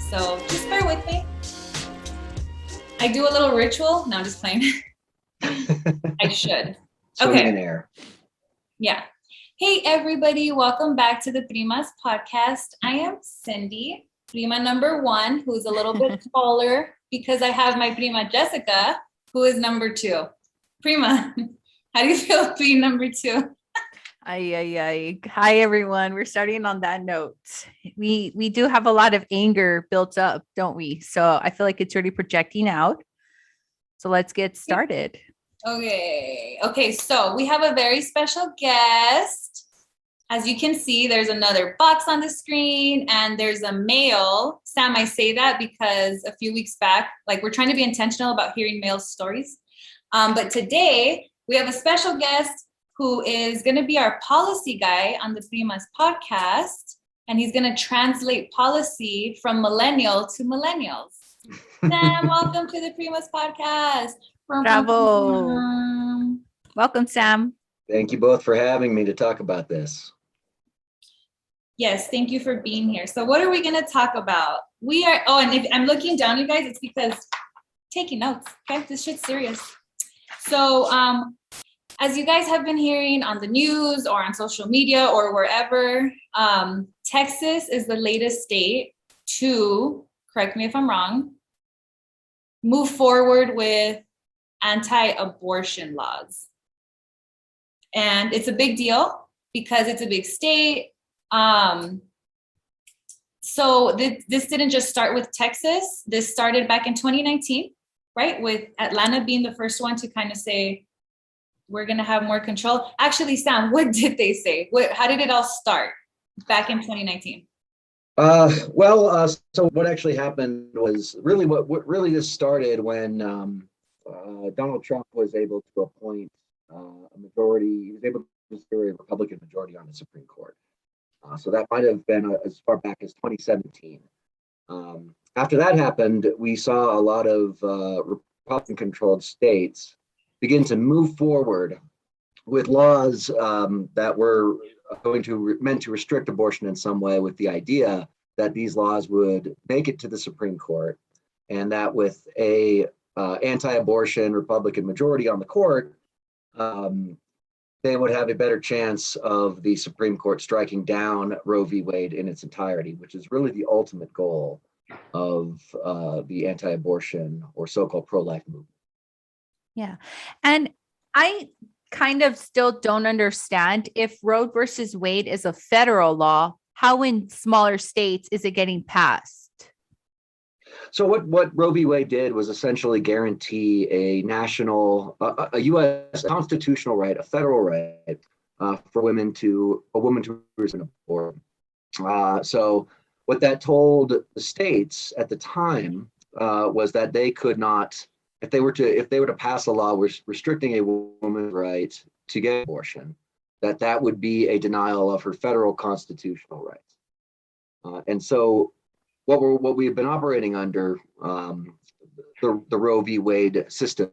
So just bear with me. I do a little ritual. No, I'm just playing. I should. Swimming in air. Yeah. Hey, everybody. Welcome back to the Primas podcast. I am Cindy, Prima number 1, who's a little bit taller because I have my Prima Jessica, who is number 2. Prima, how do you feel being number 2? Hi, everyone. We're starting on that note. We do have a lot of anger built up, don't we? So I feel like it's already projecting out. So let's get started. Okay. So we have a very special guest. As you can see, there's another box on the screen and there's a male. Sam, I say that because a few weeks back, we're trying to be intentional about hearing male stories. But today we have a special guest who is going to be our policy guy on the Primas podcast. And he's going to translate policy from millennial to millennials. Sam, welcome to the Primas podcast. Bravo. Welcome, Sam. Thank you both for having me to talk about this. Yes, thank you for being here. So what are we going to talk about? And if I'm looking down, you guys, it's because taking notes. Okay, this shit's serious. So as you guys have been hearing on the news or on social media or wherever, Texas is the latest state to, correct me if I'm wrong, move forward with anti-abortion laws. And it's a big deal because it's a big state. So this didn't just start with Texas. This started back in 2019, right? With Atlanta being the first one to kind of say, we're going to have more control. Actually, Sam, what did they say? How did it all start back in 2019? So what actually happened was really what really just started when Donald Trump was able to appoint a majority. He was able to secure a Republican majority on the Supreme Court. So that might have been as far back as 2017. After that happened, we saw a lot of Republican-controlled states begin to move forward with laws that were meant to restrict abortion in some way, with the idea that these laws would make it to the Supreme Court, and that with a anti-abortion Republican majority on the court, they would have a better chance of the Supreme Court striking down Roe v. Wade in its entirety, which is really the ultimate goal of the anti-abortion or so-called pro-life movement. Yeah. And I kind of still don't understand, if Roe versus Wade is a federal law, how in smaller states is it getting passed? So what Roe v. Wade did was essentially guarantee a national, a U.S. constitutional right, a federal right for a woman to receive an abortion. So what that told the states at the time was that they could not, if they were to pass a law restricting a woman's right to get an abortion, that would be a denial of her federal constitutional rights. And so what we've been operating under, the Roe v. Wade system,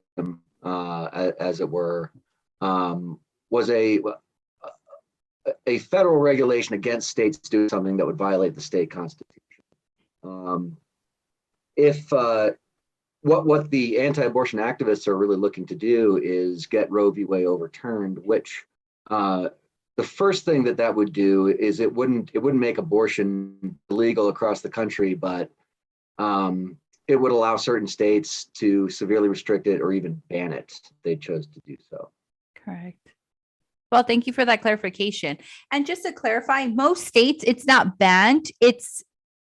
as it were, was a federal regulation against states doing something that would violate the state constitution. What the anti-abortion activists are really looking to do is get Roe v. Wade overturned, which the first thing that would do is it wouldn't make abortion legal across the country, but it would allow certain states to severely restrict it or even ban it if they chose to do so. Correct. Well, thank you for that clarification. And just to clarify, most states, it's not banned. It's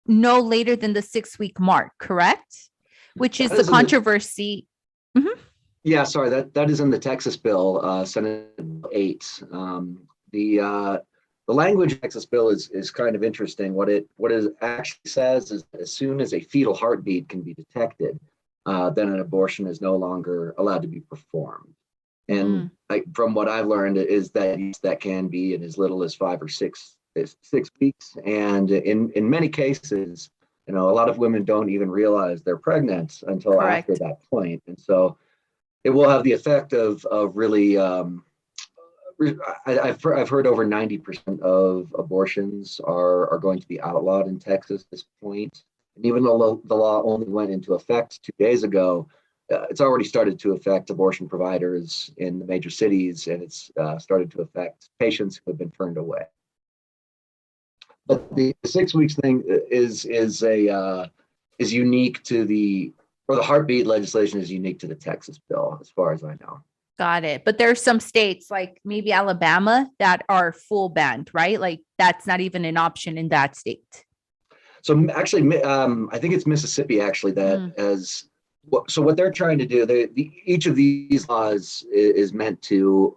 no later than the 6-week mark, correct? Which is the controversy. Yeah, sorry, that is in the Texas bill, Senate 8. The language of Texas bill is kind of interesting. What it actually says is, as soon as a fetal heartbeat can be detected, then an abortion is no longer allowed to be performed. And from what I've learned is that can be in as little as 5 or 6 weeks. And in many cases, a lot of women don't even realize they're pregnant until after that point. And so it will have the effect of really, I've heard over 90% of abortions are going to be outlawed in Texas at this point. And even though the law only went into effect 2 days ago, it's already started to affect abortion providers in the major cities, and it's started to affect patients who have been turned away. But the 6 weeks thing is unique to the heartbeat legislation is unique to the Texas bill, as far as I know. Got it. But there's some states like maybe Alabama that are full banned, right? Like that's not even an option in that state. So actually, I think it's Mississippi actually that has. So what they're trying to do, each of these laws is meant to.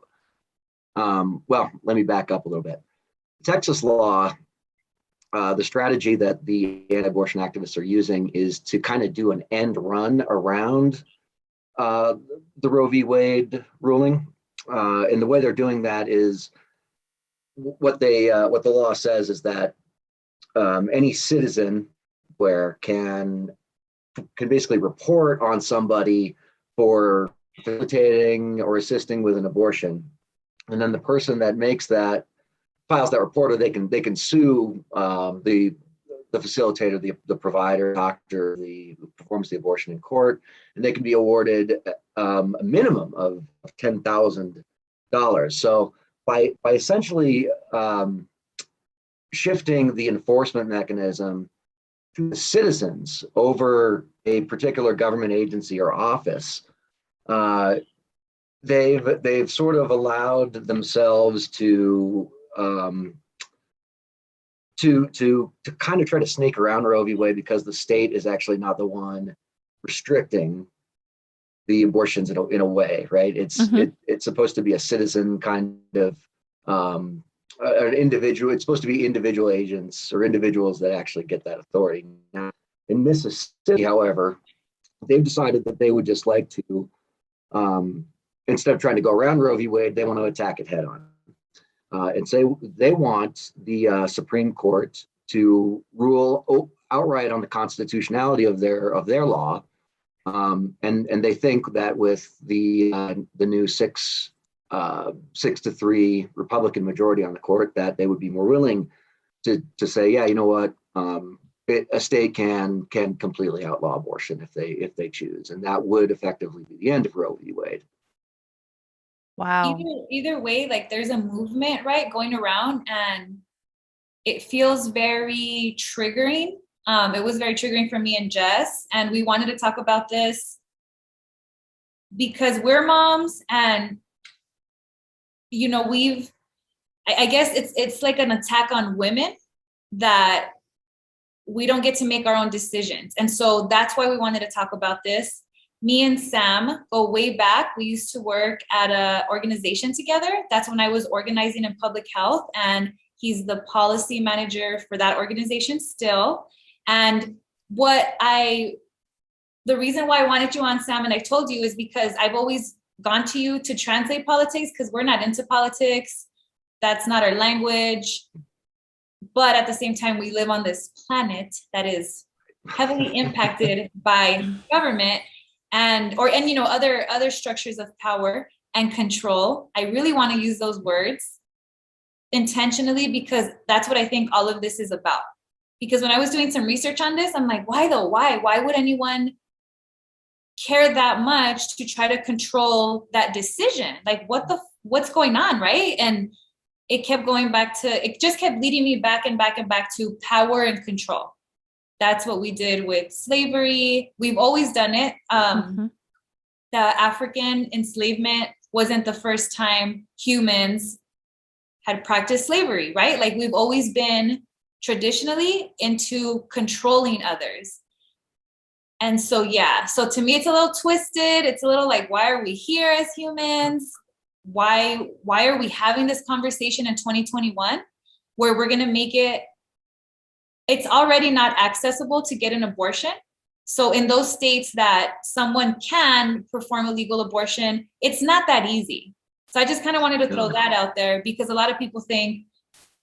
Well, let me back up a little bit. Texas law, the strategy that the anti-abortion activists are using is to kind of do an end run around the Roe v. Wade ruling, and the way they're doing that is what the law says is that any citizen can basically report on somebody for facilitating or assisting with an abortion, and then the person that makes that files that report, or they can sue the facilitator, the provider, doctor, who performs the abortion in court, and they can be awarded a minimum of $10,000. So by essentially shifting the enforcement mechanism to the citizens over a particular government agency or office, they've sort of allowed themselves to kind of try to sneak around Roe v. Wade, because the state is actually not the one restricting the abortions in a way, right? It's supposed to be a citizen kind of an individual. It's supposed to be individual agents or individuals that actually get that authority. Now, in Mississippi, however, they've decided that they would just like to, instead of trying to go around Roe v. Wade, they want to attack it head on. And say they want the Supreme Court to rule outright on the constitutionality of their law, and they think that with the new 6-3 Republican majority on the court, that they would be more willing to say, yeah, you know what, a state can completely outlaw abortion if they choose, and that would effectively be the end of Roe v. Wade. Wow. Either way, like there's a movement, right, going around, and it feels very triggering. It was very triggering for me and Jess, and we wanted to talk about this because we're moms, and you know, I guess it's like an attack on women that we don't get to make our own decisions. And so that's why we wanted to talk about this. Me and Sam go way back. We used to work at an organization together. That's when I was organizing in public health, and he's the policy manager for that organization still. And the reason why I wanted you on, Sam, and I told you, is because I've always gone to you to translate politics, because we're not into politics. That's not our language. But at the same time, we live on this planet that is heavily impacted by government and you know, other structures of power and control. I really want to use those words intentionally, because that's what I think all of this is about. Because when I was doing some research on this, I'm like, why though? Why would anyone care that much to try to control that decision? Like, what's going on, right? And it just kept leading me back and back and back to power and control. That's what we did with slavery. We've always done it. The African enslavement wasn't the first time humans had practiced slavery, right? Like, we've always been traditionally into controlling others. And so, yeah, so to me, it's a little twisted. It's a little like, why are we here as humans? Why are we having this conversation in 2021 where we're going to make it's already not accessible to get an abortion. So in those states that someone can perform a legal abortion, it's not that easy. So I just kind of wanted to throw that out there, because a lot of people think,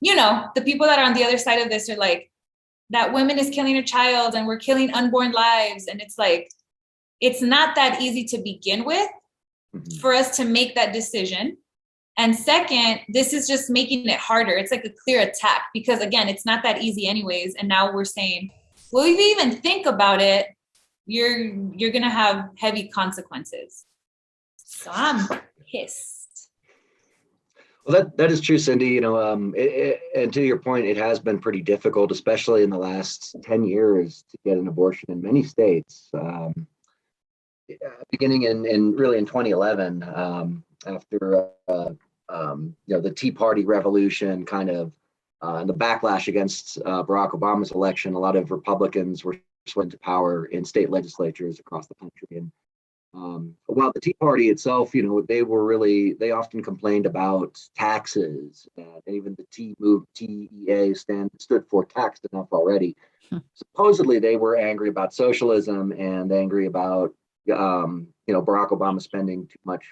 you know, the people that are on the other side of this are like, that woman is killing a child and we're killing unborn lives. And it's like, it's not that easy to begin with for us to make that decision. And second, this is just making it harder. It's like a clear attack, because again, it's not that easy anyways. And now we're saying well, if you even think about it, you're gonna have heavy consequences. So I'm pissed. Well, that is true, Cindy. You know, and to your point, it has been pretty difficult, especially in the last 10 years, to get an abortion in many states. Beginning in really in 2011, after the Tea Party revolution, kind of and the backlash against Barack Obama's election, a lot of Republicans were swept to power in state legislatures across the country. And while the Tea Party itself, you know, they often complained about taxes. And even the T move, TEA stood for taxed enough already. Supposedly they were angry about socialism and angry about, Barack Obama spending too much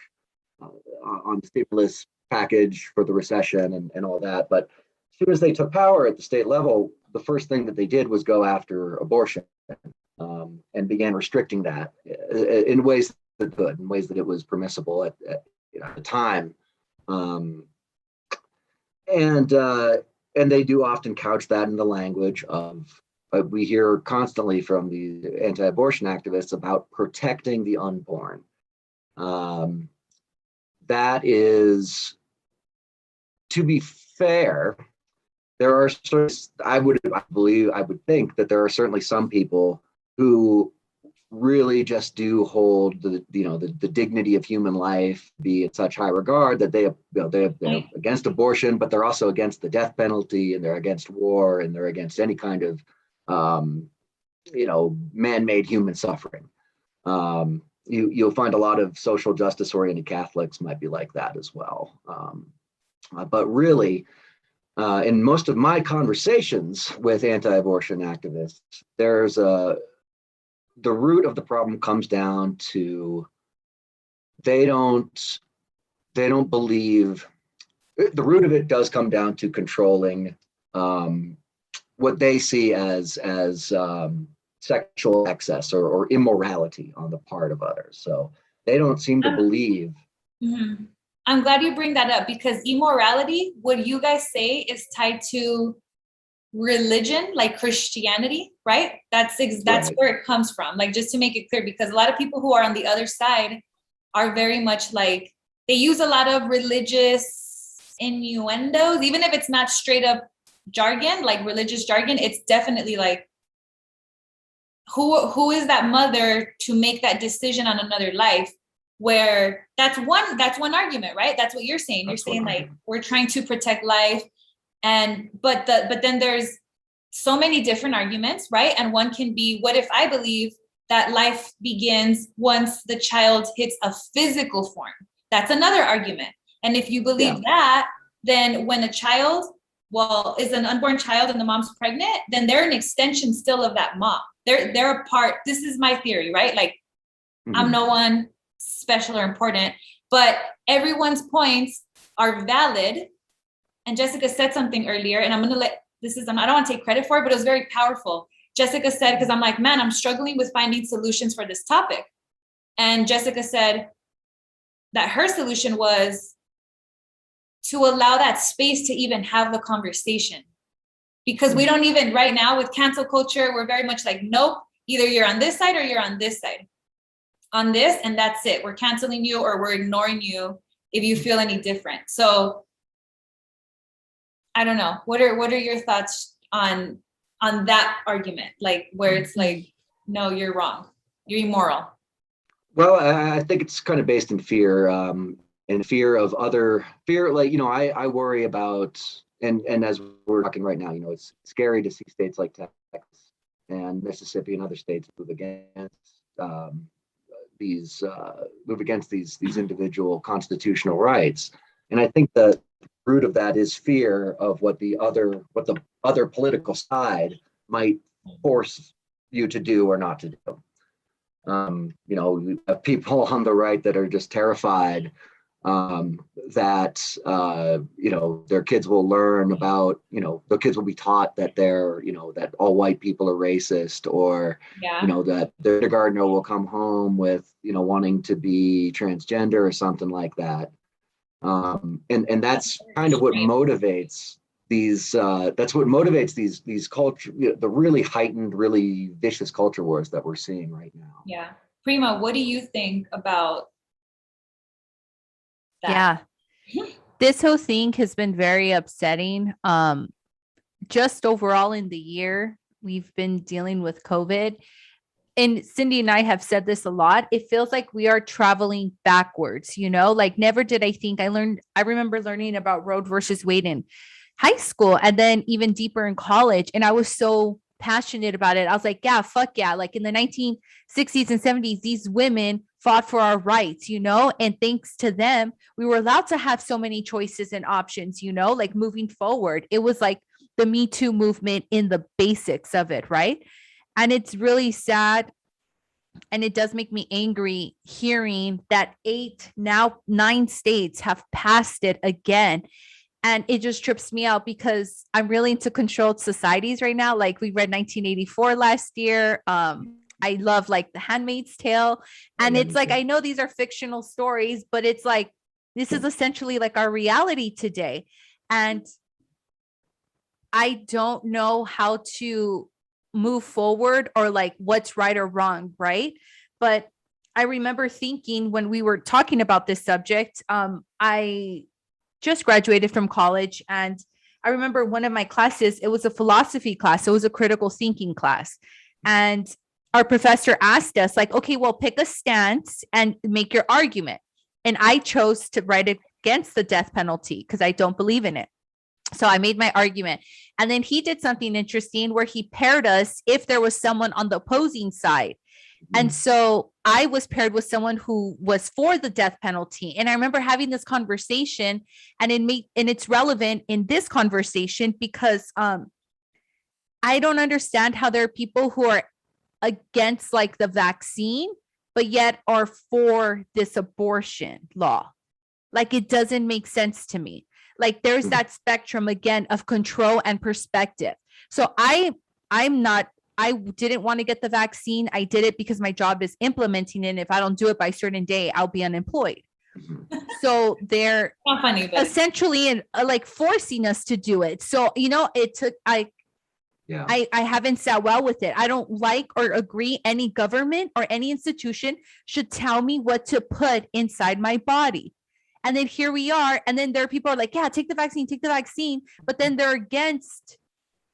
on the stimulus package for the recession and all that. But as soon as they took power at the state level, the first thing that they did was go after abortion. And began restricting that in ways that could, in ways that it was permissible at the time. And they do often couch that in the language of, we hear constantly from the anti-abortion activists about protecting the unborn. That is, to be fair, there are I would think that there are certainly some people who really just do hold the dignity of human life be in such high regard that they're against abortion, but they're also against the death penalty, and they're against war, and they're against any kind of man-made human suffering. You'll find a lot of social justice oriented Catholics might be like that as well. But really, in most of my conversations with anti-abortion activists, the root of the problem comes down to they don't believe. The root of it does come down to controlling what they see as sexual excess or immorality on the part of others. So they don't seem to believe. Mm-hmm. I'm glad you bring that up, because immorality, what you guys say, is tied to religion, like Christianity, right? That's right. Where it comes from. Like, just to make it clear, because a lot of people who are on the other side are very much like, they use a lot of religious innuendos, even if it's not straight up jargon, like religious jargon. It's definitely like, who is that mother to make that decision on another life? Where that's one argument, right? That's what you're saying. You're saying like, we're trying to protect life, but then there's so many different arguments, right? And one can be, what if I believe that life begins once the child hits a physical form? That's another argument. And if you believe that, then when a child, is an unborn child and the mom's pregnant, then they're an extension still of that mom. They're a part. This is my theory, right? Like, I'm no one special or important, but everyone's points are valid. And Jessica said something earlier, and I don't want to take credit for it, but it was very powerful. Jessica said, because I'm like, man, I'm struggling with finding solutions for this topic. And Jessica said that her solution was to allow that space to even have the conversation. Because we don't even, right now with cancel culture, we're very much like, nope, either you're on this side or you're on this side. On this, and that's it. We're canceling you or we're ignoring you if you feel any different. So I don't know. What are your thoughts on that argument? Like, where it's like, no, you're wrong. You're immoral. Well, I think it's kind of based in fear, and fear of like, I worry about, and as we're talking right now, it's scary to see states like Texas and Mississippi and other states move against these individual constitutional rights. And I think the root of that is fear of what the other political side might force you to do or not to do. We have people on the right that are just terrified that their kids will learn about, their kids will be taught that that all white people are racist, or that the kindergartner will come home with wanting to be transgender or something like that. And that's kind of what motivates that's what motivates these culture, the really heightened, really vicious culture wars that we're seeing right now. Yeah. Prima, what do you think about that? Yeah. This whole thing has been very upsetting. Just overall in the year, we've been dealing with COVID. And Cindy and I have said this a lot. It feels like we are traveling backwards, like never did I think I remember learning about Roe versus Wade in high school and then even deeper in college. And I was so passionate about it. I was like, yeah, fuck yeah. Like in the 1960s and 70s, these women fought for our rights, and thanks to them, we were allowed to have so many choices and options, like moving forward. It was like the Me Too movement in the basics of it, right? And it's really sad. And it does make me angry hearing that 8, now 9 states have passed it again. And it just trips me out because I'm really into controlled societies right now. Like we read 1984 last year. I love like The Handmaid's Tale. And it's like, I know these are fictional stories, but it's like, this is essentially like our reality today. And I don't know how to move forward or like what's right or wrong, right? But I remember thinking when we were talking about this subject, I just graduated from college, and I remember one of my classes, it was a philosophy class, it was a critical thinking class, and our professor asked us like, okay, well, pick a stance and make your argument. And I chose to write against the death penalty because I don't believe in it. So I made my argument. And then he did something interesting where he paired us if there was someone on the opposing side. And so I was paired with someone who was for the death penalty. And I remember having this conversation, and it's relevant in this conversation because I don't understand how there are people who are against like the vaccine, but yet are for this abortion law. Like it doesn't make sense to me. Like there's that spectrum again of control and perspective. So I didn't want to get the vaccine. I did it because my job is implementing it. And if I don't do it by a certain day, I'll be unemployed. So they're Not funny, but essentially like forcing us to do it. So, it took, I haven't sat well with it. I don't like or agree any government or any institution should tell me what to put inside my body. And then here we are. And then there are people who are like, yeah, take the vaccine. But then they're against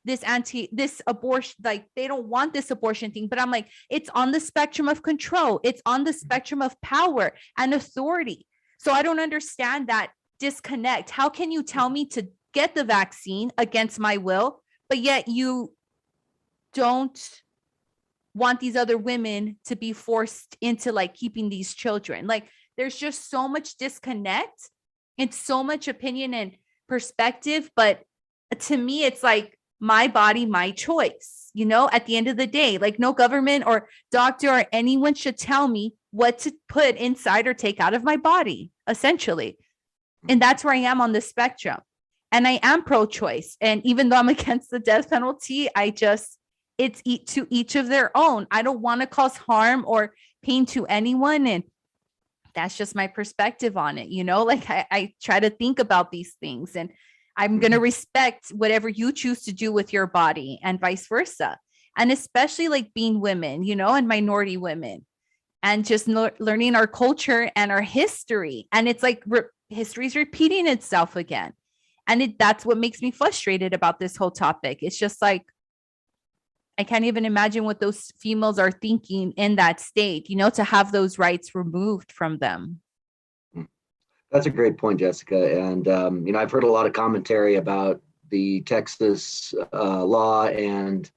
this abortion, like they don't want this abortion thing. But I'm like, it's on the spectrum of control. It's on the spectrum of power and authority. So I don't understand that disconnect. How can you tell me to get the vaccine against my will, but yet you don't want these other women to be forced into like keeping these children? Like there's just so much disconnect and so much opinion and perspective. But to me, it's like my body, my choice, at the end of the day, like no government or doctor or anyone should tell me what to put inside or take out of my body, essentially. And that's where I am on the spectrum. And I am pro-choice. And even though I'm against the death penalty, it's to each of their own. I don't want to cause harm or pain to anyone. And that's just my perspective on it. Like I try to think about these things, and I'm going to respect whatever you choose to do with your body and vice versa. And especially like being women, and minority women, and just learning our culture and our history. And it's like history is repeating itself again. And that's what makes me frustrated about this whole topic. It's just like, I can't even imagine what those females are thinking in that state, to have those rights removed from them. That's a great point, Jessica. And, I've heard a lot of commentary about the Texas law, and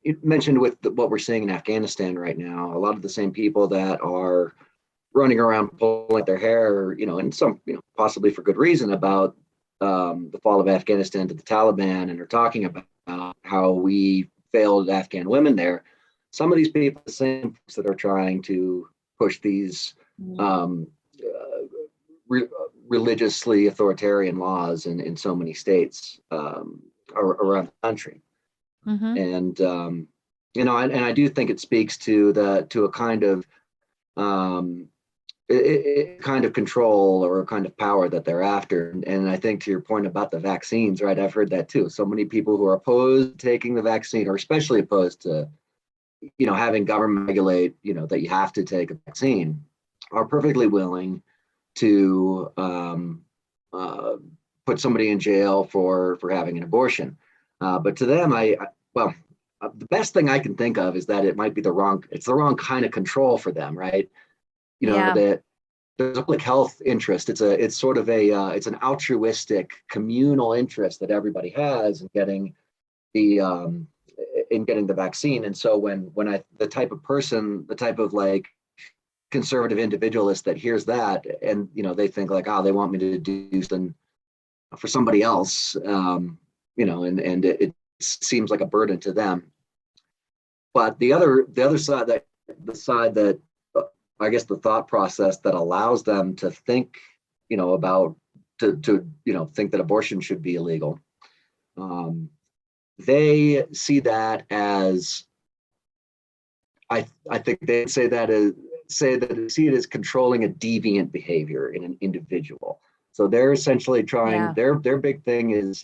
it mentioned with what we're seeing in Afghanistan right now, a lot of the same people that are running around pulling their hair, and some, possibly for good reason, about the fall of Afghanistan to the Taliban, and are talking about how we failed Afghan women there. Some of these people, the same folks that are trying to push these religiously authoritarian laws in so many states around the country. And and I do think it speaks to a kind of kind of control or kind of power that they're after. And I think to your point about the vaccines, right? I've heard that too. So many people who are opposed to taking the vaccine, or especially opposed to, having government regulate, that you have to take a vaccine, are perfectly willing to put somebody in jail for having an abortion. But to them, the best thing I can think of is that it might be the wrong kind of control for them, right? Yeah. That there's a public health interest. It's sort of it's an altruistic communal interest that everybody has in getting the vaccine. And so when the type of like conservative individualist that hears that, and they think like, oh, they want me to do something for somebody else, and it seems like a burden to them. But the other side, that I guess the thought process that allows them to think, about to think that abortion should be illegal. They see that as, I think they see it as controlling a deviant behavior in an individual. So they're essentially trying. Yeah. Their big thing is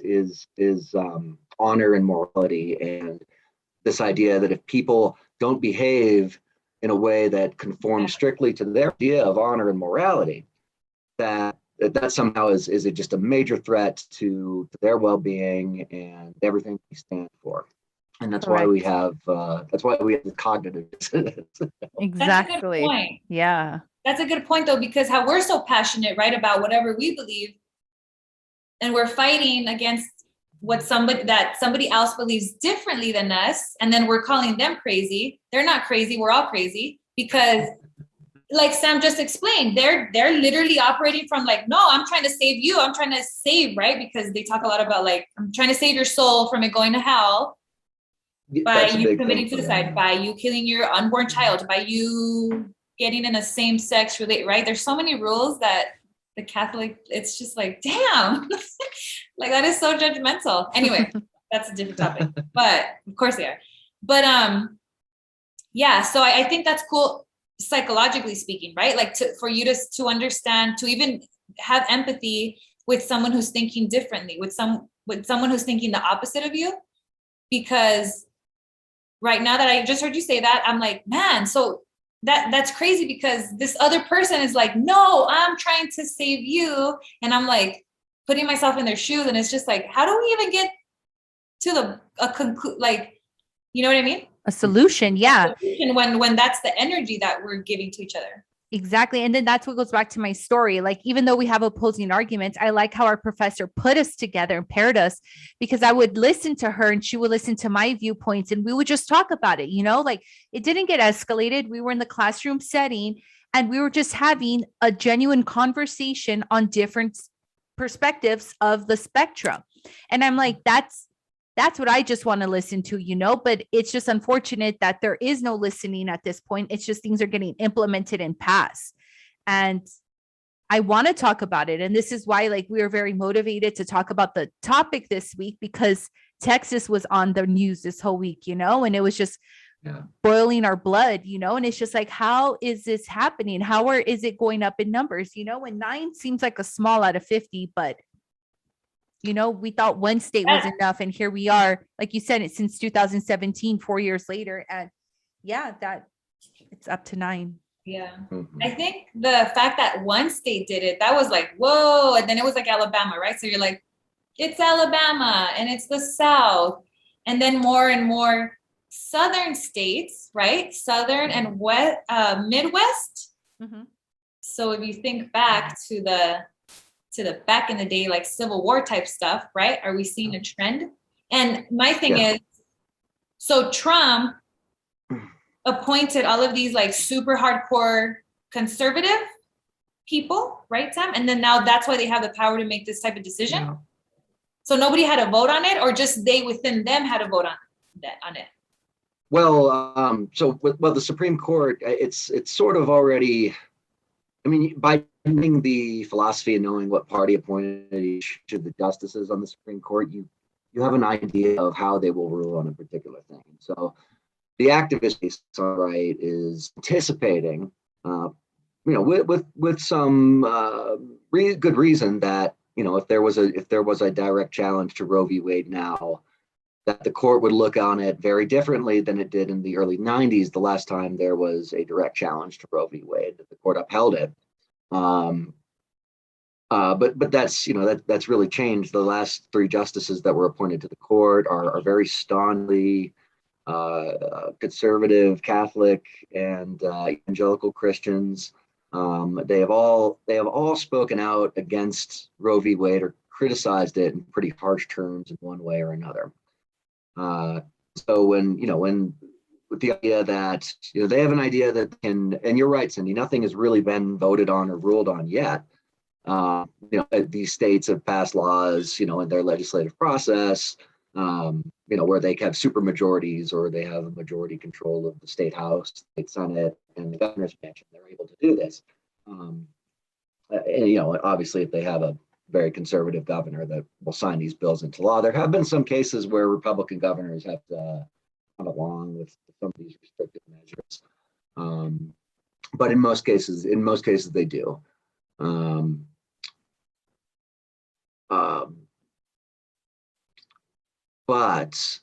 honor and morality, and this idea that if people don't behave in a way that conforms strictly to their idea of honor and morality, that somehow is just a major threat to their well-being and everything we stand for. And that's why we have the cognitive dissonance. Exactly. That's a good point. Yeah. That's a good point though, because how we're so passionate, right, about whatever we believe, and we're fighting against what somebody else believes differently than us, and then we're calling them crazy. They're not crazy, we're all crazy, because like Sam just explained, they're literally operating from like, no, I'm trying to save you. I'm trying to save, right? Because they talk a lot about like, I'm trying to save your soul from it going to hell by you committing suicide, by you killing your unborn child, by you getting in a same-sex relate, right? There's so many rules that the Catholic, it's just like, damn, like that is so judgmental. Anyway, that's a different topic, but of course they are. But yeah, so I think that's cool, psychologically speaking, right? Like for you to understand, to even have empathy with someone who's thinking differently, with someone who's thinking the opposite of you. Because right now that I just heard you say that, I'm like, man, so that's crazy, because this other person is like, no, I'm trying to save you. And I'm like putting myself in their shoes, and it's just like, how do we even get to like, you know what I mean? A solution. Yeah. When that's the energy that we're giving to each other. Exactly. And then that's what goes back to my story. Like, even though we have opposing arguments, I like how our professor put us together and paired us, because I would listen to her and she would listen to my viewpoints, and we would just talk about it, like it didn't get escalated. We were in the classroom setting and we were just having a genuine conversation on different perspectives of the spectrum. And I'm like, that's what I just want to listen to, but it's just unfortunate that there is no listening at this point. It's just things are getting implemented and passed. And I want to talk about it. And this is why, like, we are very motivated to talk about the topic this week, because Texas was on the news this whole week, and it was just boiling our blood, and it's just like, how is this happening? Is it going up in numbers, and 9 seems like a small out of 50, but we thought one state was enough. And here we are, like you said, it's since 2017, 4 years later. And that it's up to 9. Yeah. Mm-hmm. I think the fact that one state did it, that was like, whoa. And then it was like Alabama, right? So you're like, it's Alabama and it's the South. And then more and more Southern states, right? Southern and Midwest. Mm-hmm. So if you think back to the back in the day, like Civil War type stuff, right? Are we seeing a trend? And my thing is, so Trump appointed all of these like super hardcore conservative people, right, Sam? And then now that's why they have the power to make this type of decision. Yeah. So nobody had a vote on it, or just they within them had a vote on it? Well, the Supreme Court, it's sort of already, I mean, by knowing the philosophy and knowing what party appointed each of the justices on the Supreme Court, you have an idea of how they will rule on a particular thing. So the activist right is anticipating with some good reason that, if there was a direct challenge to Roe v. Wade now, that the court would look on it very differently than it did in the early 90s, the last time there was a direct challenge to Roe v. Wade. The court upheld it. But that's, that's really changed. The last three justices that were appointed to the court are very staunchly conservative, Catholic, and evangelical Christians. They have all spoken out against Roe v. Wade or criticized it in pretty harsh terms in one way or another. So when with the idea that they have an idea that and you're right, Cindy, nothing has really been voted on or ruled on yet. These states have passed laws, in their legislative process, where they have super majorities or they have a majority control of the state house, state senate, and the governor's mansion. They're able to do this. Obviously, if they have a very conservative governor that will sign these bills into law, there have been some cases where Republican governors have come along with some of these restrictive measures. But in most cases, they do. But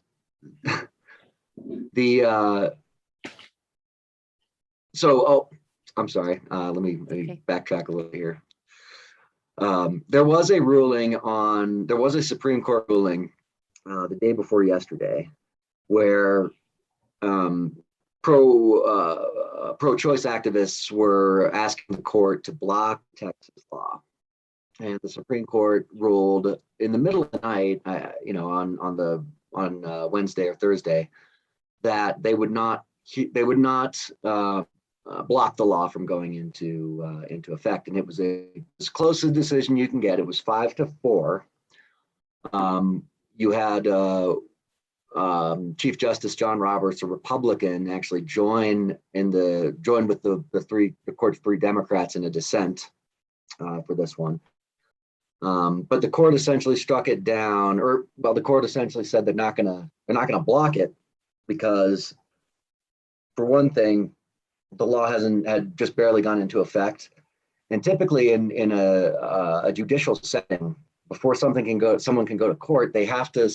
I'm sorry. Let me backtrack a little here. There was a Supreme Court ruling the day before yesterday where pro-choice activists were asking the court to block Texas law. And the Supreme Court ruled in the middle of the night, on Wednesday or Thursday, that they would not block the law from going into effect. And it was as close a decision you can get. It was 5-4. You had Chief Justice John Roberts, a Republican, actually join with the court's three Democrats in a dissent for this one. But the court essentially struck it down, the court essentially said they're not gonna block it because, for one thing, the law had just barely gone into effect, and typically in a judicial setting, before someone can go to court, they have to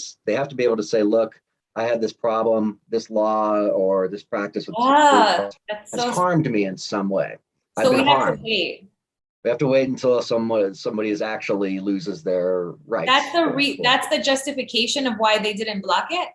be able to say, look, I had this problem, this law or this practice has harmed me in some way. So we have to wait. We have to wait until somebody actually loses their rights. That's the justification of why they didn't block it.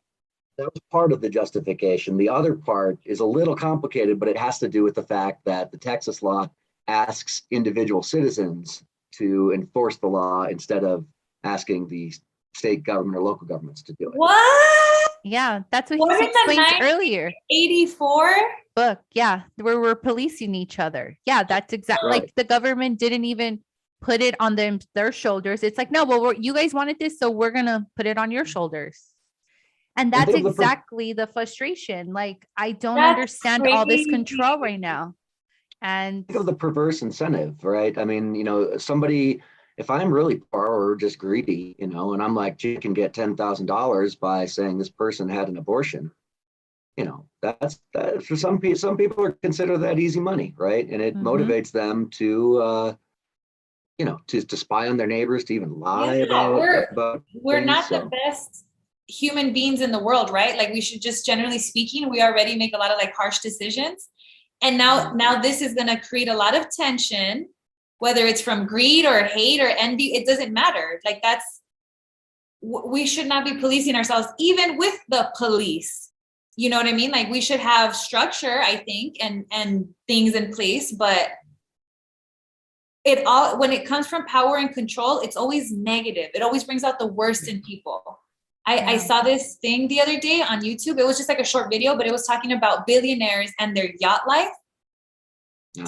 That was part of the justification. The other part is a little complicated, but it has to do with the fact that the Texas law asks individual citizens to enforce the law instead of asking the state government or local governments to do it. What? Yeah, that's what he explained earlier. 84 book, yeah, where we're policing each other. Yeah, that's exactly right. Like the government didn't even put it on their shoulders. It's like, no, well, you guys wanted this, so we're gonna put it on your shoulders. And that's exactly the frustration. Like, I don't understand all this control right now. And think of the perverse incentive, right? I mean, if I'm really poor or just greedy, and I'm like, you can get $10,000 by saying this person had an abortion, that's for some people consider that easy money, right? And it motivates them to spy on their neighbors, to even lie about we're things, not the best human beings in the world, right? Like, we should just, generally speaking, we already make a lot of harsh decisions. And now this is going to create a lot of tension, whether it's from greed or hate or envy, it doesn't matter. We should not be policing ourselves, even with the police. You know what I mean? Like, we should have structure, I think, and things in place, but when it comes from power and control, it's always negative. It always brings out the worst in people. I saw this thing the other day on YouTube. It was just like a short video, but it was talking about billionaires and their yacht life.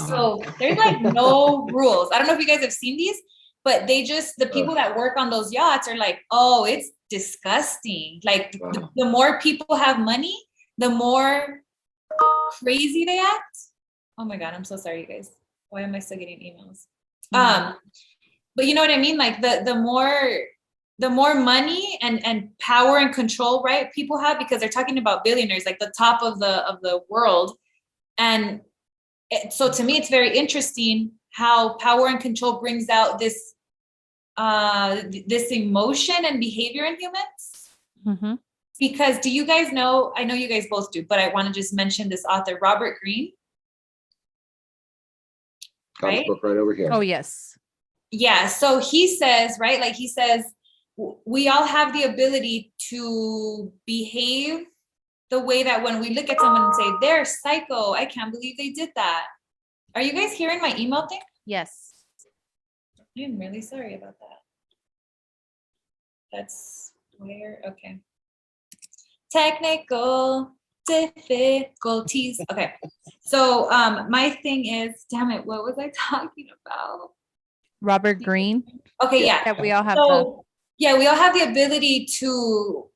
So there's no rules. I don't know if you guys have seen these, but the people that work on those yachts are like, oh, it's disgusting. Like, the more people have money, the more crazy they act. Oh my God, I'm so sorry, you guys. Why am I still getting emails? But you know what I mean? Like, the more money and power and control, right, people have, because they're talking about billionaires, like the top of the world. And So to me, it's very interesting how power and control brings out this emotion and behavior in humans. Mm-hmm. Because do you guys know, I know you guys both do, but I want to just mention this author, Robert Greene. Comic Right? book right over here. Oh, yes. Yeah. So he says, right? Like he says, we all have the ability to behave the way that when we look at someone and say, they're psycho, I can't believe they did that. Are you guys hearing my email thing? Yes. I'm really sorry about that. That's where, okay. Technical difficulties. Okay. So my thing is, damn it, what was I talking about? Robert Greene. Okay, yeah. Yeah, we all have So yeah, we all have the ability to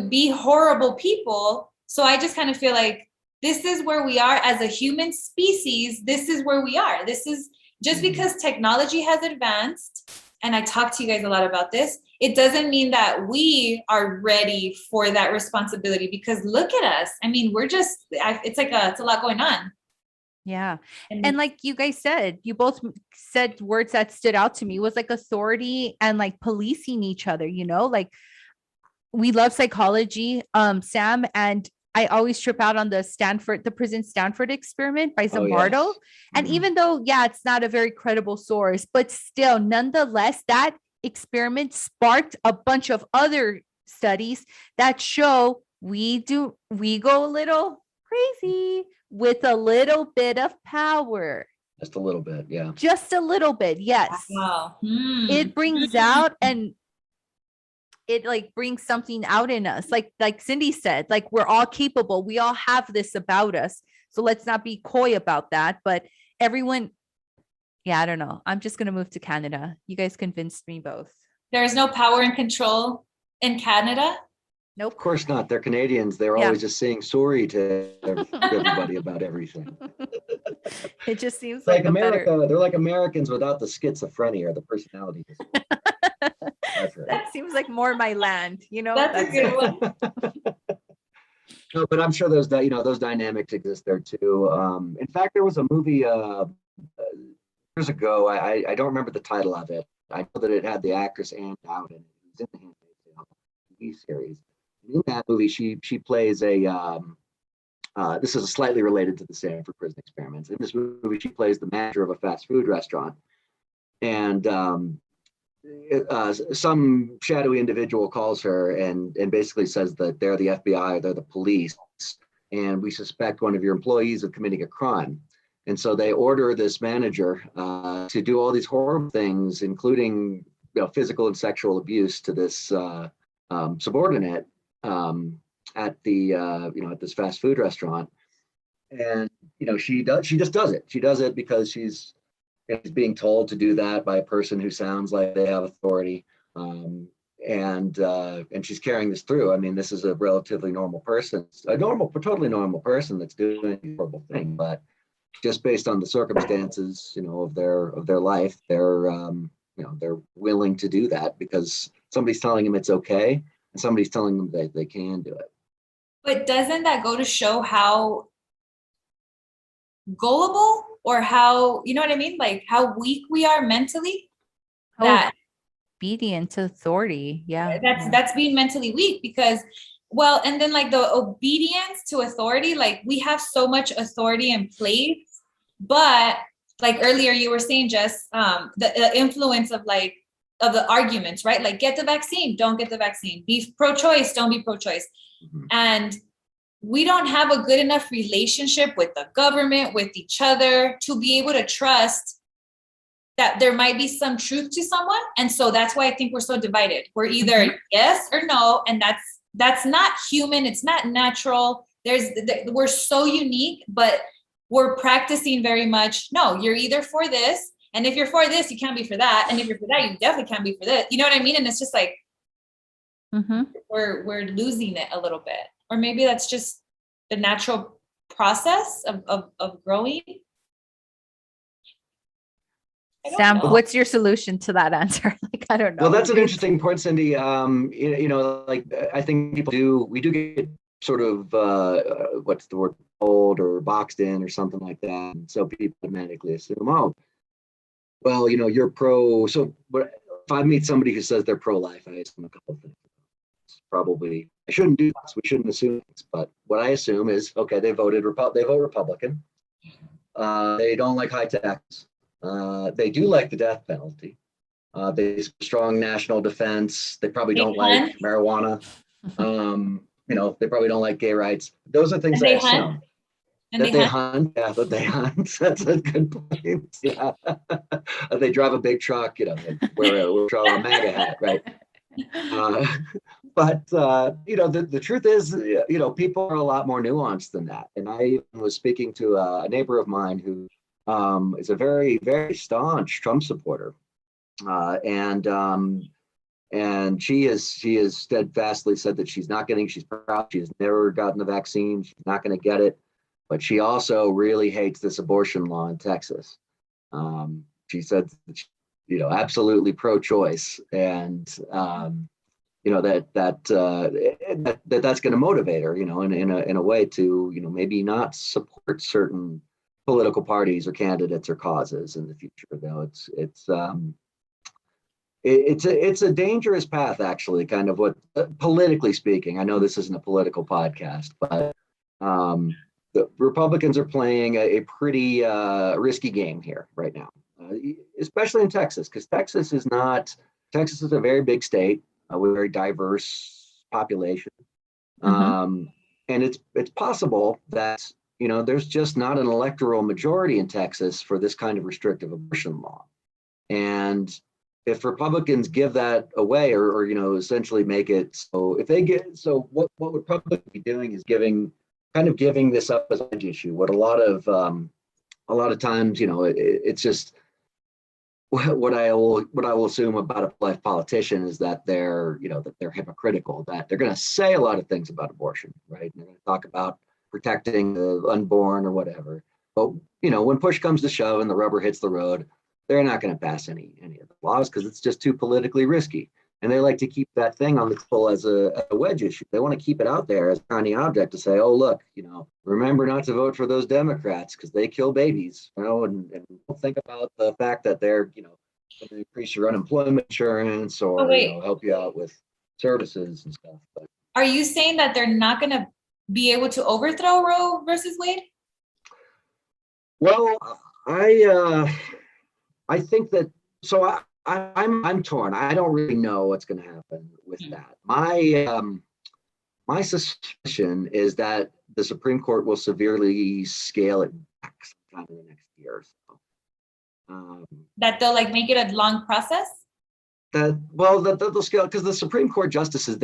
be horrible people. So I just kind of feel like this is where we are as a human species. This is where we are. This is just because technology has advanced, and I talk to you guys a lot about this, it doesn't mean that we are ready for that responsibility, because look at us. I mean, we're just, it's a lot going on. Yeah. And like you guys said, you both said words that stood out to me was like authority and like policing each other, you know, like we love psychology, Sam, and I always trip out on the prison Stanford experiment by Zimbardo. Yes. And even though, yeah, it's not a very credible source, but still, nonetheless, that experiment sparked a bunch of other studies that show we go a little crazy with a little bit of power. Just a little bit, yeah. Just a little bit, yes. Wow. It brings out and it like brings something out in us. Like Cindy said, like we're all capable. We all have this about us. So let's not be coy about that. But everyone, yeah, I don't know. I'm just going to move to Canada. You guys convinced me both. There's no power and control in Canada. Nope. Of course not. They're Canadians. They're always just saying sorry to everybody about everything. It just seems like like America. They're like Americans without the schizophrenia or the personality disorder. That seems like more my land, you know. That's a good one. No, but I'm sure those dynamics exist there too. In fact, there was a movie years ago. I don't remember the title of it. I know that it had the actress Anne Dowd in it. It was in the Handmaid's Tale TV series. In that movie, she plays a. This is slightly related to the Stanford prison experiments. In this movie, she plays the manager of a fast food restaurant, and some shadowy individual calls her and basically says that they're the FBI, they're the police, and we suspect one of your employees of committing a crime. And so they order this manager to do all these horrible things, including physical and sexual abuse to this subordinate at at this fast food restaurant. And she just does it. She does it because she's being told to do that by a person who sounds like they have authority, and she's carrying this through. I mean, this is a relatively normal person, totally normal person that's doing a horrible thing, but just based on the circumstances, of their life, they're willing to do that because somebody's telling them it's okay, and somebody's telling them that they can do it. But doesn't that go to show how gullible, or how, you know what I mean? Like how weak we are mentally? That obedient to authority. Yeah. That's being mentally weak, because, well, and then like the obedience to authority, like we have so much authority in place, but like earlier you were saying, Jess, the influence of the arguments, right? Like get the vaccine, don't get the vaccine, be pro-choice, don't be pro-choice. Mm-hmm. And we don't have a good enough relationship with the government, with each other, to be able to trust that there might be some truth to someone. And so that's why I think we're so divided. We're either yes or no, and that's not human. It's not natural. We're so unique, but we're practicing very much, no, you're either for this, and if you're for this, you can't be for that. And if you're for that, you definitely can't be for this. You know what I mean? And it's just like, we're losing it a little bit. Or maybe that's just the natural process of growing. Sam, what's your ssolution to that answer? Like, I don't know. Well, that's an interesting point, Cindy. Like I think we do get sort of what's the word? or boxed in or something like that. And so people automatically assume, oh, well, you're pro. So, but if I meet somebody who says they're pro-life, I assume a couple of things. Probably, I shouldn't do this. We shouldn't assume this. But what I assume is, okay, they vote Republican. They don't like high tax. They do like the death penalty. They strong national defense. They probably don't like marijuana. They probably don't like gay rights. Those are things I assume. That they hunt. Yeah, that they hunt. That's a good point. Yeah. They drive a big truck, wear a MAGA hat, right? But the truth is, people are a lot more nuanced than that. And I was speaking to a neighbor of mine who is a very, very staunch Trump supporter. And she has steadfastly said that she's proud. She has never gotten the vaccine. She's not going to get it. But she also really hates this abortion law in Texas. She said, absolutely pro-choice, and that's going to motivate her, in a way to, maybe not support certain political parties or candidates or causes in the future. Though it's a dangerous path, actually. Kind of what politically speaking. I know this isn't a political podcast, but the Republicans are playing a pretty risky game here right now, especially in Texas, because Texas is a very big state with a very diverse population. And it's possible that, there's just not an electoral majority in Texas for this kind of restrictive abortion law. And if Republicans give that away or essentially make it so what Republicans be doing is giving this up as an issue. What a lot of times, it's just what I will assume about a life politician is that they're hypocritical, that they're going to say a lot of things about abortion, right? And they're going to talk about protecting the unborn or whatever. But, when push comes to shove and the rubber hits the road, they're not going to pass any of the laws because it's just too politically risky. And they like to keep that thing on the table as a wedge issue. They want to keep it out there as a tiny object to say, oh, look, remember not to vote for those Democrats because they kill babies, and don't think about the fact that they're, going to increase your unemployment insurance or help you out with services and stuff. But are you saying that they're not going to be able to overthrow Roe versus Wade? Well, I think that, so I'm torn. I don't really know what's going to happen with that. My suspicion is that the Supreme Court will severely scale it back sometime in the next year or so. That they'll make it a long process? They'll scale, because the Supreme Court justices,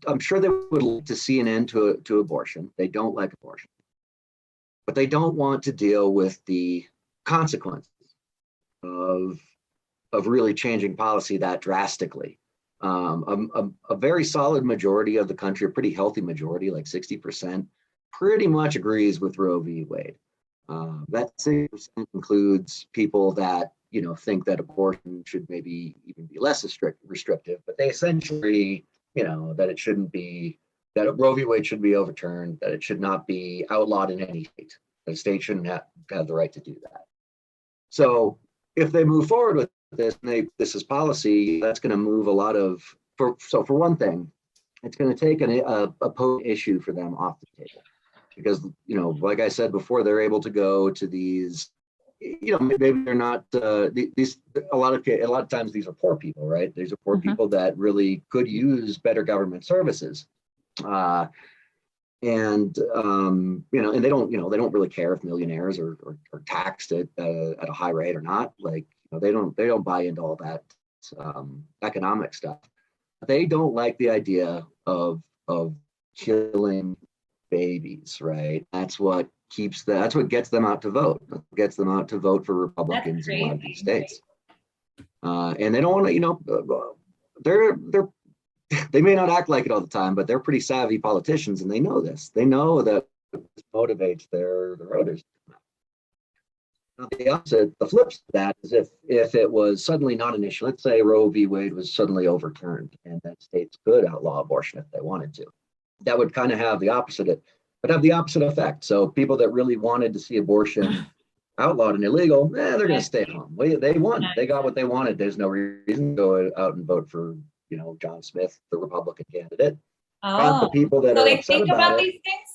I'm sure they would like to see an end to abortion. They don't like abortion, but they don't want to deal with the consequences of really changing policy that drastically. A very solid majority of the country, a pretty healthy majority, like 60%, pretty much agrees with Roe v. Wade. That 60% includes people that think that abortion should maybe even be less restrictive, but they essentially, that it shouldn't be, that Roe v. Wade should be overturned, that it should not be outlawed in any state, that a state shouldn't have the right to do that. So if they move forward with this, and this is policy, that's going to move a lot of, for one thing, it's going to take a potent issue for them off the table. Because, like I said before, they're able to go to these, maybe they're not, these, a lot of times these are poor people, right? These are poor people that really could use better government services. And they don't really care if millionaires are taxed at a high rate or not. They don't buy into all that economic stuff. They don't like the idea of killing babies, right? That's what gets them out to vote. Gets them out to vote for Republicans in a lot of these states. And they don't want to, they may not act like it all the time, but they're pretty savvy politicians, and they know this. They know that this motivates their voters. Now, the opposite, the flip to that is if it was suddenly not an issue, let's say Roe v. Wade was suddenly overturned and that states could outlaw abortion if they wanted to. That would kind of have the opposite but have the opposite effect. So people that really wanted to see abortion outlawed and illegal, they're going to stay home. They won. They got what they wanted. There's no reason to go out and vote for, John Smith, the Republican candidate. But the people that So are they upset think about about it, these things?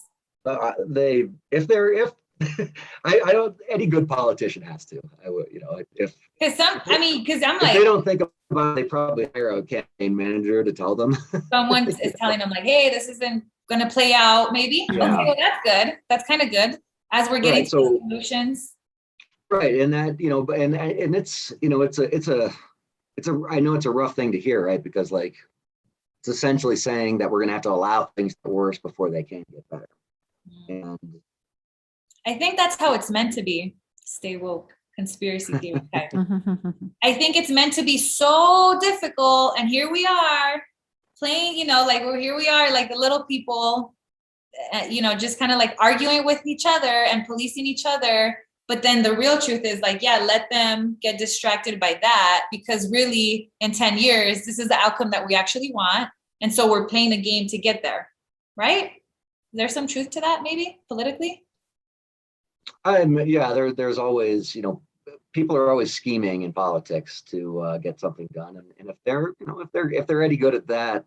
if I don't, any good politician has to. I would, if Because I'm if they like, don't think about it, they probably hire a campaign manager to tell them. someone is telling them like, hey, this isn't going to play out maybe. Yeah. Okay, well, that's good. That's kind of good as we're getting Right, to the solutions. Right, and that, and it's, I know it's a rough thing to hear, right? Because like, it's essentially saying that we're going to have to allow things to get worse before they can get better. And I think that's how it's meant to be. Stay woke, conspiracy theory type. I think it's meant to be so difficult. And here we are playing, like here we are, like the little people, just kind of like arguing with each other and policing each other. But then the real truth is like, yeah, let them get distracted by that, because really in 10 years, this is the outcome that we actually want. And so we're playing a game to get there, right? Is there some truth to that maybe politically? there's always, people are always scheming in politics to get something done. And if they're, if they're any good at that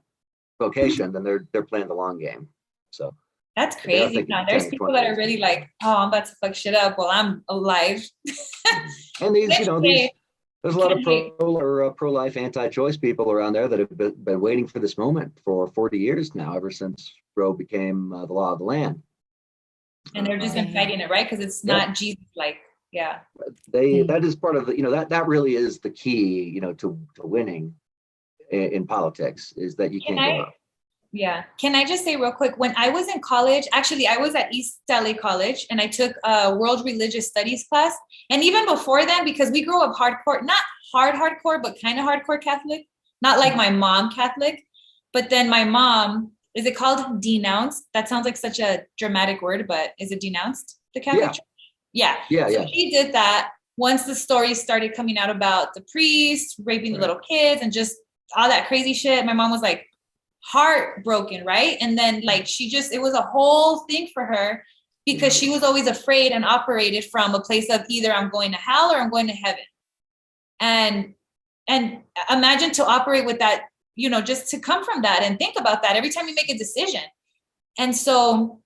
vocation, then they're playing the long game. So That's they are crazy. thinking Now, 10 there's or people 20 that are years. really like, oh, I'm about to fuck shit up while I'm alive. And these, there's a lot of Can't pro-life, anti-choice people around there that have been waiting for this moment for 40 years now, ever since Roe became the law of the land. And they're just been fighting it, right? Because it's not Jesus like, yeah. That is part of the, that really is the key, to winning in politics, is that you can't give up. Yeah. Can I just say real quick, when I was in college, actually, I was at East LA College and I took a world religious studies class. And even before then, because we grew up hardcore, not hardcore, but kind of hardcore Catholic, not like my mom Catholic. But then my mom, is it called denounced? That sounds like such a dramatic word, but is it denounced, the Catholic Church? Yeah. So she did that once the stories started coming out about the priest raping the little kids and just all that crazy shit. My mom was like, heartbroken, right? And then like it was a whole thing for her, because she was always afraid and operated from a place of either I'm going to hell or I'm going to heaven. And imagine to operate with that, just to come from that and think about that every time you make a decision. And so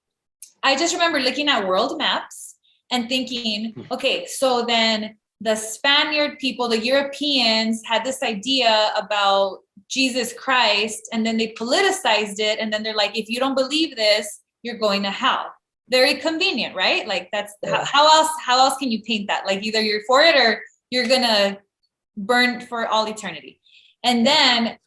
I just remember looking at world maps and thinking, okay, so then the Spaniard people, the Europeans had this idea about Jesus Christ, and then they politicized it. And then they're like, if you don't believe this, you're going to hell. Very convenient, right? Like that's how else can you paint that? Like either you're for it or you're going to burn for all eternity. And then,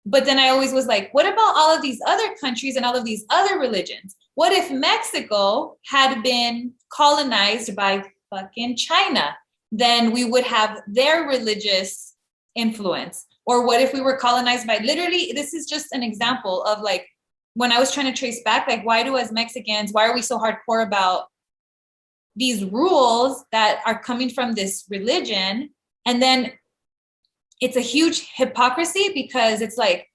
but then I always was like, what about all of these other countries and all of these other religions? What if Mexico had been colonized by fucking China? Then we would have their religious influence. Or what if we were colonized by, literally, this is just an example of like, when I was trying to trace back, like, why are we so hardcore about these rules that are coming from this religion? And then it's a huge hypocrisy, because it's like,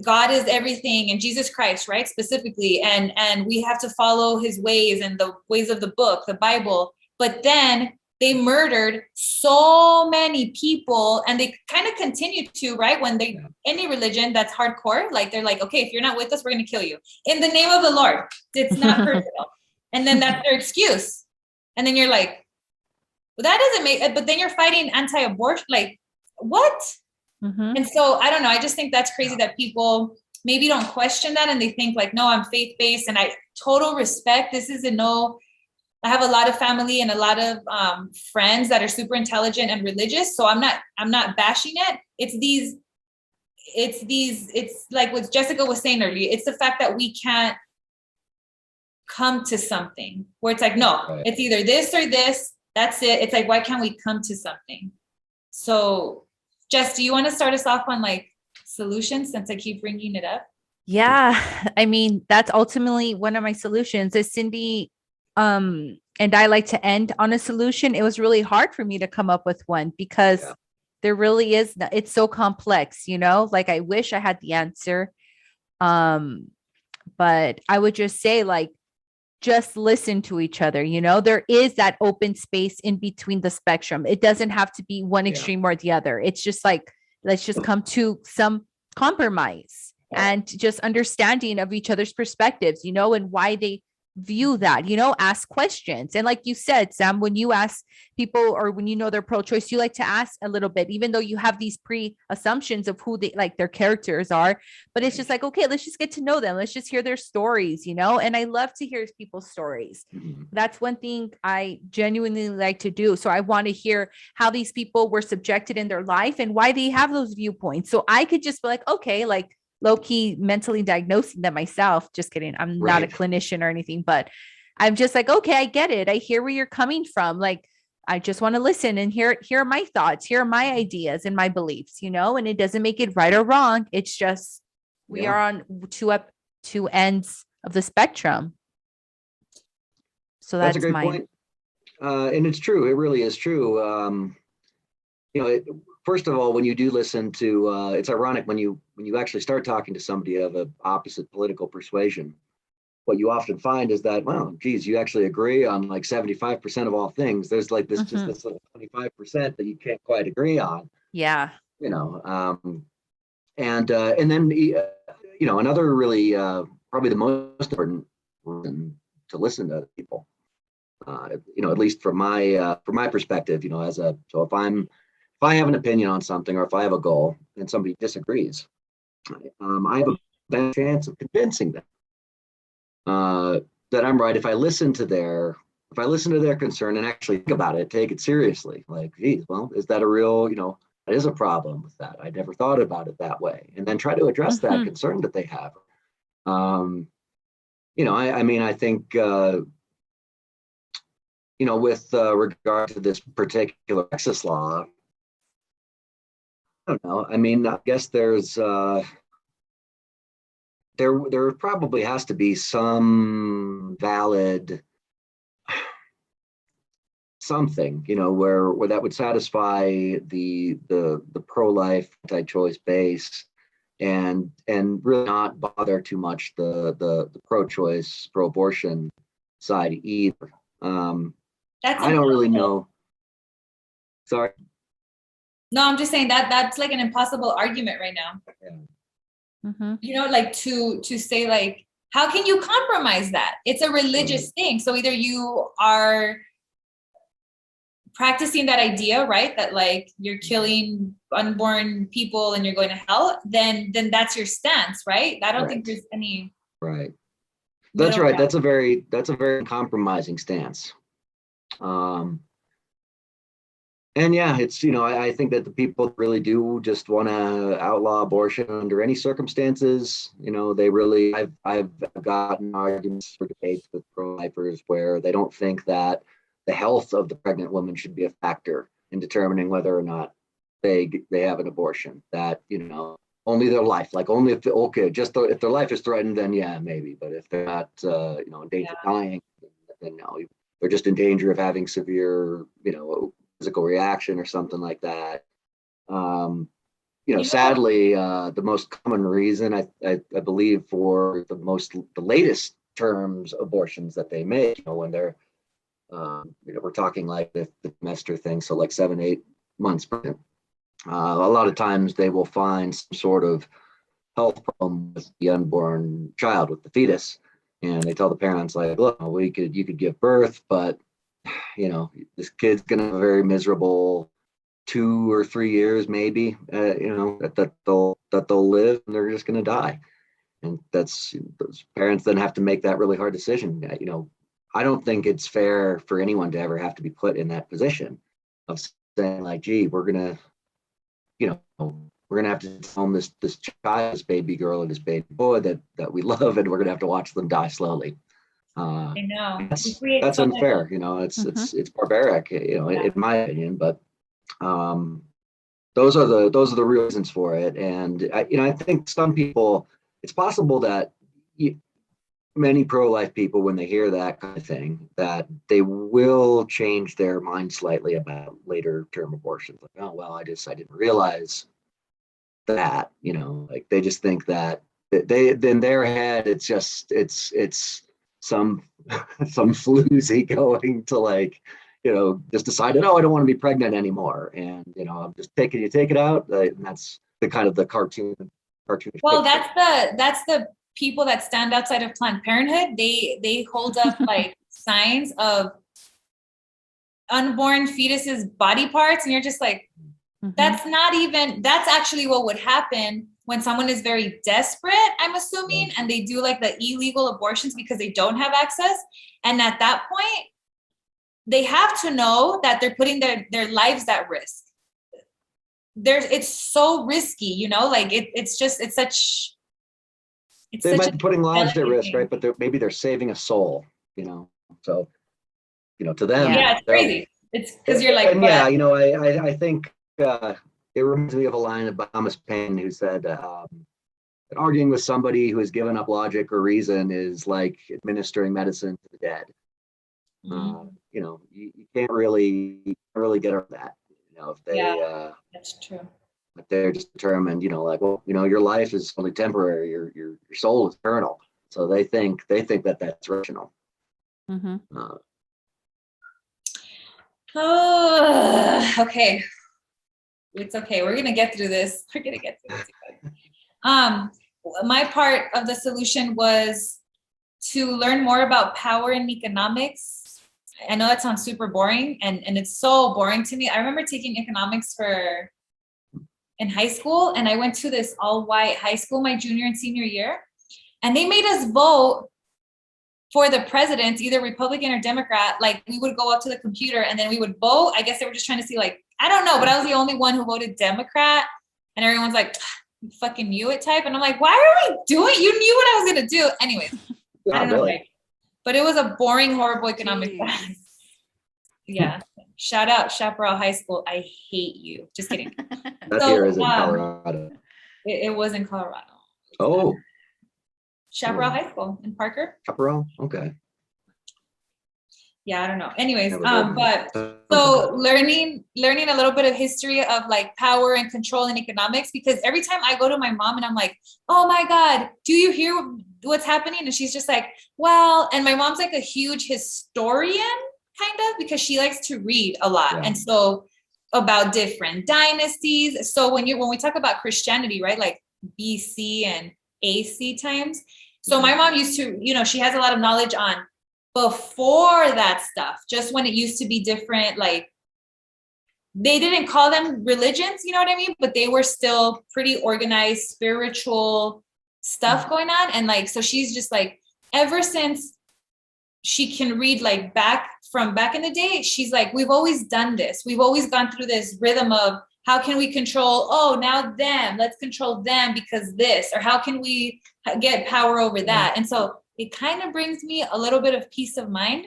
God is everything, and Jesus Christ, right? Specifically. And we have to follow his ways and the ways of the book, the Bible. But then they murdered so many people, and they kind of continue to, right? When any religion that's hardcore, like they're like, okay, if you're not with us, we're going to kill you in the name of the Lord. It's not personal. And then that's their excuse. And then you're like, well, that doesn't make it, but then you're fighting anti-abortion. Like what? And so I don't know. I just think that's crazy that people maybe don't question that. And they think like, no, I'm faith-based, and I total respect. I have a lot of family and a lot of friends that are super intelligent and religious. So I'm not bashing it. It's like what Jessica was saying earlier. It's the fact that we can't come to something where it's like, no, it's either this or this. That's it. It's like, why can't we come to something? So Jess, do you want to start us off on like solutions, since I keep bringing it up? Yeah. I mean, that's ultimately one of my solutions. Is Cindy and I like to end on a solution. It was really hard for me to come up with one, because there really is, it's so complex, like I wish I had the answer. But I would just say, like, just listen to each other. There is that open space in between the spectrum. It doesn't have to be one extreme or the other. It's just like, let's just come to some compromise and just understanding of each other's perspectives, and why they view that, ask questions. And like you said, Sam, when you ask people, or when they're pro-choice, you like to ask a little bit, even though you have these pre-assumptions of who they like their characters are. But it's just like, okay, let's just get to know them. Let's just hear their stories, and I love to hear people's stories. That's one thing I genuinely like to do. So I want to hear how these people were subjected in their life and why they have those viewpoints. So I could just be like, okay, like low-key mentally diagnosing them myself. Just kidding. I'm not a clinician or anything, but I'm just like, okay, I get it. I hear where you're coming from. Like, I just want to listen and here are my thoughts. Here are my ideas and my beliefs, and it doesn't make it right or wrong. It's just, we are on two ends of the spectrum. So that's a great point. And it's true. It really is true. First of all, when you do listen to, it's ironic when you actually start talking to somebody of an opposite political persuasion, what you often find is that, well, geez, you actually agree on like 75% of all things. There's like this just this little 25% that you can't quite agree on. Yeah. And then another really probably the most important reason to listen to other people. At least from my perspective, so if I have an opinion on something, or if I have a goal and somebody disagrees, I have a better chance of convincing them that I'm right if I listen to their concern and actually think about it, take it seriously. Like, geez, well, is that a real, that is a problem with that. I never thought about it that way, and then try to address that concern that they have. I think with regard to this particular Texas law. I don't know. I mean, I guess there's there probably has to be some valid something, where that would satisfy the pro-life, anti-choice base, and really not bother too much the pro-choice, pro-abortion side either. I don't really know. Sorry. No, I'm just saying that's like an impossible argument right now. Like to say, like, how can you compromise that? It's a religious thing. So either you are practicing that idea, right? That like you're killing unborn people and you're going to hell, then that's your stance, right? I don't think there's any. Right. That's right. That's a very compromising stance. And yeah, it's, I think that the people really do just want to outlaw abortion under any circumstances. They really, I've gotten arguments for debates with pro-lifers where they don't think that the health of the pregnant woman should be a factor in determining whether or not they have an abortion. That, only their life, like only if, if their life is threatened, then yeah, maybe. But if they're not, in danger of dying, then no, they're just in danger of having severe, physical reaction or something like that. Sadly, the most common reason I believe for the latest terms abortions that they make, when they're, we're talking like the trimester thing, so like 7-8 months pregnant. A lot of times they will find some sort of health problem with the unborn child, with the fetus, and they tell the parents like, look, you could give birth, but this kid's gonna have a very miserable 2 or 3 years, maybe, that they'll live, and they're just gonna die. And those parents then have to make that really hard decision. I don't think it's fair for anyone to ever have to be put in that position of saying like, gee, we're gonna have to home this child, this baby girl, and this baby boy that we love, and we're gonna have to watch them die slowly. I know that's unfair. It's barbaric. In my opinion. But those are the reasons for it. And I think some people. It's possible that many pro-life people, when they hear that kind of thing, that they will change their mind slightly about later term abortions. Like, oh well, I didn't realize that. Like they just think that they in their head it's some some floozy going to like, just decided, oh, I don't want to be pregnant anymore, and I'm just taking you take it out, and that's the kind of the cartoonish Well, picture. that's the people that stand outside of Planned Parenthood. They hold up like signs of unborn fetuses body parts, and you're just like, that's actually what would happen when someone is very desperate, I'm assuming, and they do like the illegal abortions because they don't have access. And at that point, they have to know that they're putting their lives at risk. It's so risky, like it's They might be putting lives at delicate risk, thing. right? But maybe they're saving a soul, so to them. Yeah, it's crazy. It's because you're like, And but I think it reminds me of a line of Thomas Paine, who said, arguing with somebody who has given up logic or reason is like administering medicine to the dead. You can't really get over that. If they that's true. if they're just determined, like, well, your life is only temporary, your soul is eternal. So they think that that's rational. Oh, okay. It's okay. We're gonna get through this. My part of the solution was to learn more about power and economics. I know that sounds super boring, and it's so boring to me. I remember taking economics in high school, and I went to this all-white high school my junior and senior year, and they made us vote for the presidents, either Republican or Democrat. Like, we would go up to the computer and then we would vote. I guess they were just trying to see, like, I don't know, but I was the only one who voted Democrat, and everyone's like, you fucking knew it type. And I'm like, why are we doing? You knew what I was going to do. Anyways, I don't know. Really? But it was a boring, horrible economics class. Yeah. Shout out Chaparral High School. I hate you. Just kidding. That here is in Colorado. It was in Colorado. Oh. Chaparral High School in Parker. Chaparral? Okay. Yeah, I don't know. Anyways, but so learning a little bit of history of like power and control in economics, because every time I go to my mom and I'm like, oh my God, do you hear what's happening? And she's just like, well, and my mom's like a huge historian kind of, because she likes to read a lot. Yeah. And so about different dynasties. So when we talk about Christianity, right? Like BC and AC times. So my mom used to, she has a lot of knowledge on before that stuff, just when it used to be different, like they didn't call them religions, you know what I mean? But they were still pretty organized, spiritual stuff going on. And like, so she's just like, ever since she can read like back in the day, she's like, we've always done this. We've always gone through this rhythm of how can we control, now them, let's control them because this, or how can we get power over that? And so it kind of brings me a little bit of peace of mind,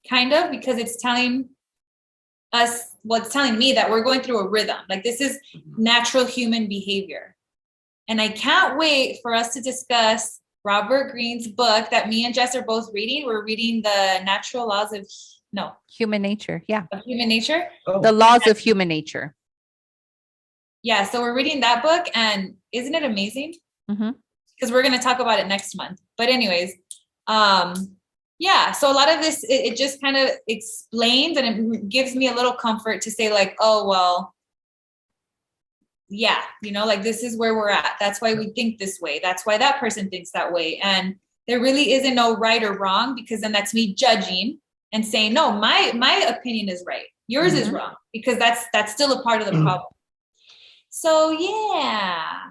kind of, because it's telling us, it's telling me that we're going through a rhythm. Like, this is natural human behavior. And I can't wait for us to discuss Robert Greene's book that me and Jess are both reading. We're reading The Natural Laws of Human Nature. Yeah. Of Human Nature. Oh. The Laws of Human Nature. Yeah. So we're reading that book, and isn't it amazing? Because we're going to talk about it next month. But anyways, yeah. So a lot of this, it just kind of explains, and it gives me a little comfort to say like, oh, well, yeah, like this is where we're at. That's why we think this way. That's why that person thinks that way. And there really isn't no right or wrong, because then that's me judging and saying, no, my opinion is right. Yours is wrong, because that's still a part of the problem. So yeah.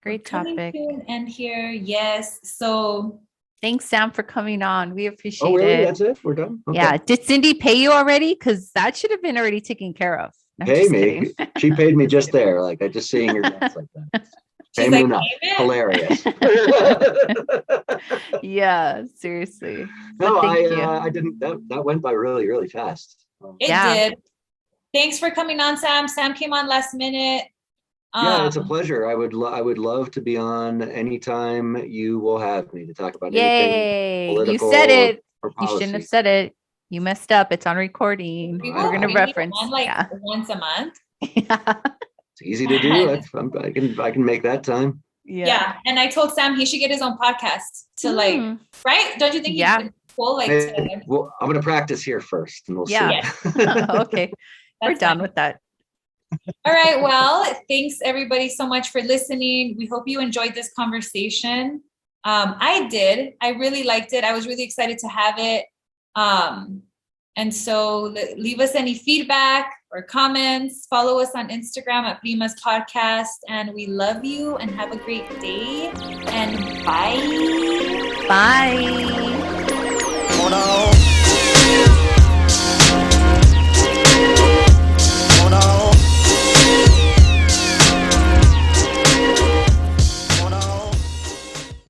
Great topic. And here, yes. So thanks, Sam, for coming on. We appreciate Oh, really? it. That's it? We're done? Okay. Yeah. Did Cindy pay you already? Because that should have been already taken care of. No, Pay just me. kidding. She paid me just there. Like, I just seeing her dance like that. she's Pay me like, enough. "Payment?" Hilarious. Yeah, seriously. No, Thank you. I didn't. That went by really, really fast. It did. Thanks for coming on, Sam. Sam came on last minute. Yeah, it's a pleasure. I would love to be on anytime you will have me to talk about Yay. anything political. You said it. Or You policy. shouldn't have said it. You messed up. It's on recording. We We're will going to bring you reference. on, once a month. It's easy to do. I can make that time. Yeah. And I told Sam he should get his own podcast to like, Mm. right? Don't you think Yeah. he'd be cool? Like, Hey, well, I'm gonna practice here first, and we'll Yeah. see. Okay. We're That's done fine. with that. All right. Well, thanks everybody so much for listening. We hope you enjoyed this conversation. I did. I really liked it. I was really excited to have it. And so leave us any feedback or comments. Follow us on Instagram at Primas Podcast. And we love you and have a great day. And bye. Bye. Oh no.